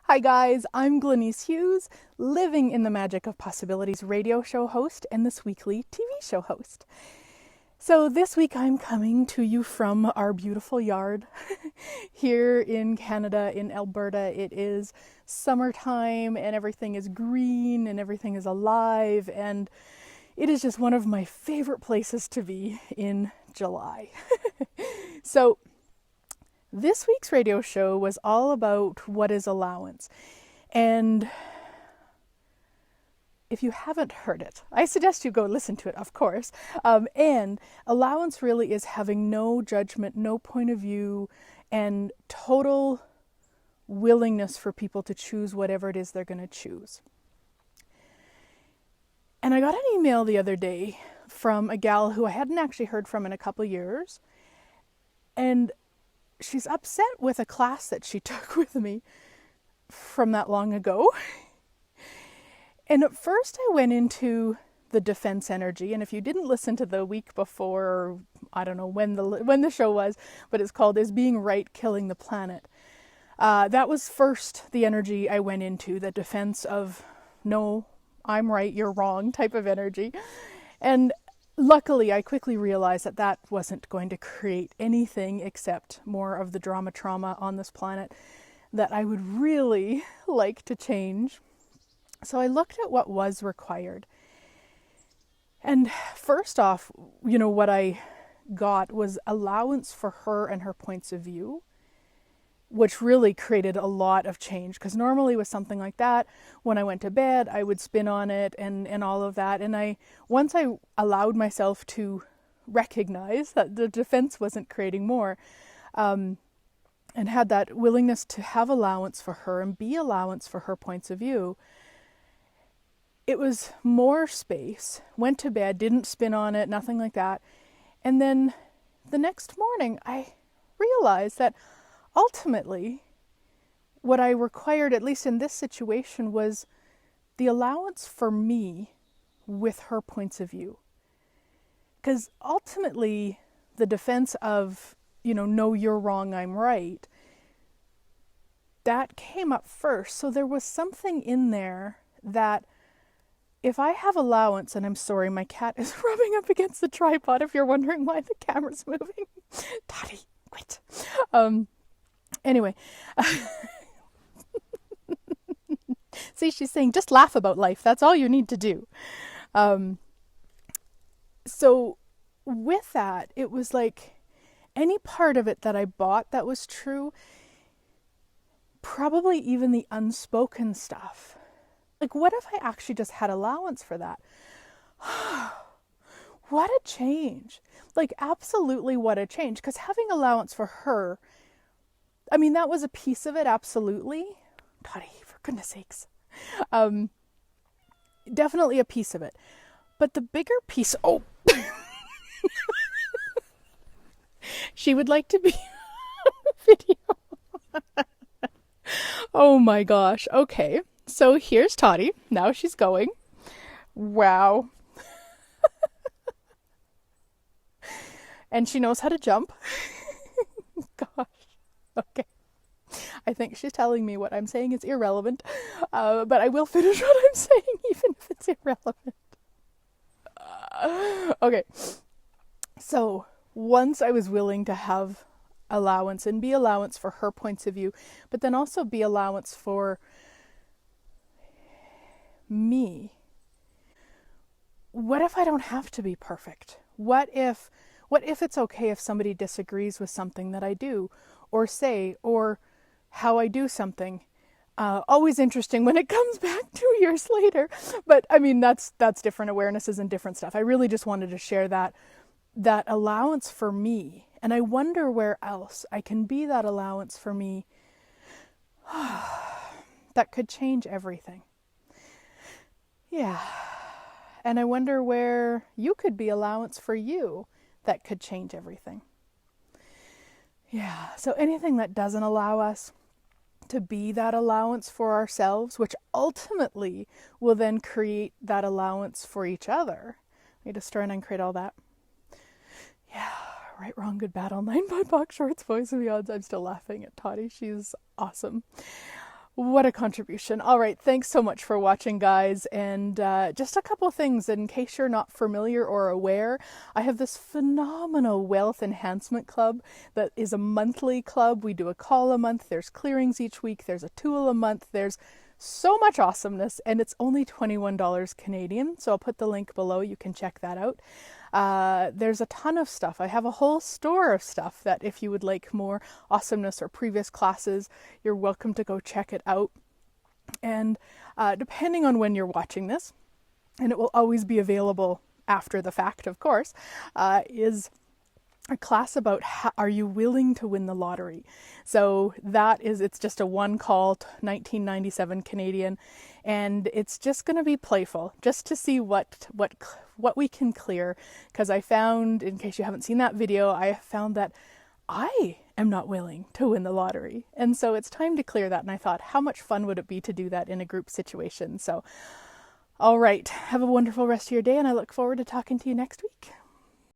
Hi guys, I'm Glenyce Hughes, living in the Magic of Possibilities radio show host and this weekly TV show host. So this week I'm coming to you from our beautiful yard here in Canada, in Alberta. It is summertime and everything is green and everything is alive, and it is just one of my favorite places to be in July. So this week's radio show was all about what is allowance. And if you haven't heard it, I suggest you go listen to it, of course. And allowance really is having no judgment, no point of view, and total willingness for people to choose whatever it is they're going to choose. And I got an email the other day from a gal who I hadn't actually heard from in a couple years. And she's upset with a class that she took with me from that long ago. And at first I went into the defense energy, and if you didn't listen to the week before, or I don't know when the show was, but it's called Is Being Right Killing the Planet? That was first the energy I went into, the defense of no, I'm right, you're wrong type of energy. And luckily, I quickly realized that that wasn't going to create anything except more of the trauma on this planet that I would really like to change. So I looked at what was required. And first off, what I got was allowance for her and her points of view, which really created a lot of change. Because normally with something like that, when I went to bed, I would spin on it and all of that. And once I allowed myself to recognize that the defense wasn't creating more, and had that willingness to have allowance for her and be allowance for her points of view, it was more space. Went to bed, didn't spin on it, nothing like that. And then the next morning, I realized that ultimately, what I required, at least in this situation, was the allowance for me with her points of view. Because ultimately, the defense of, no, you're wrong, I'm right, that came up first. So there was something in there that if I have allowance, and I'm sorry, my cat is rubbing up against the tripod if you're wondering why the camera's moving. Daddy, quit. Anyway. See, she's saying, just laugh about life. That's all you need to do. So with that, it was like any part of it that I bought that was true, probably even the unspoken stuff. Like, what if I actually just had allowance for that? What a change. Like, absolutely what a change. Because having allowance for her, I mean, that was a piece of it, absolutely. Daddy, for goodness sakes. Definitely a piece of it. But the bigger piece, she would like to be on the video. Oh my gosh. Okay. So here's Toddy. Now she's going. Wow. And she knows how to jump. Gosh. Okay. I think she's telling me what I'm saying is irrelevant. But I will finish what I'm saying even if it's irrelevant. Okay. So once I was willing to have allowance and be allowance for her points of view, but then also be allowance for me. What if I don't have to be perfect? What if it's okay if somebody disagrees with something that I do or say or how I do something? Always interesting when it comes back 2 years later. But I mean, that's different awarenesses and different stuff. I really just wanted to share that allowance for me. And I wonder where else I can be that allowance for me that could change everything. Yeah. And I wonder where you could be allowance for you that could change everything. Yeah. So anything that doesn't allow us to be that allowance for ourselves, which ultimately will then create that allowance for each other. Let me destroy and uncreate all that. Yeah. Right, wrong, good, bad, all nine, BIPOC, shorts, voice of the odds. I'm still laughing at Toddy. She's awesome. What a contribution. All right, thanks so much for watching, guys. And just a couple things in case you're not familiar or aware. I have this phenomenal wealth enhancement club that is a monthly club. We do a call a month. There's clearings each week. There's a tool a month. There's so much awesomeness, and it's only $21 Canadian. So I'll put the link below. You can check that out. There's a ton of stuff. I have a whole store of stuff that if you would like more awesomeness or previous classes, you're welcome to go check it out. And depending on when you're watching this, and it will always be available after the fact, of course, is a class about are you willing to win the lottery? So it's just a one call, $19.97 Canadian, and it's just going to be playful, just to see what we can clear. Because I found, in case you haven't seen that video, I found that I am not willing to win the lottery, and so it's time to clear that. And I thought, how much fun would it be to do that in a group situation? So, all right, have a wonderful rest of your day, and I look forward to talking to you next week.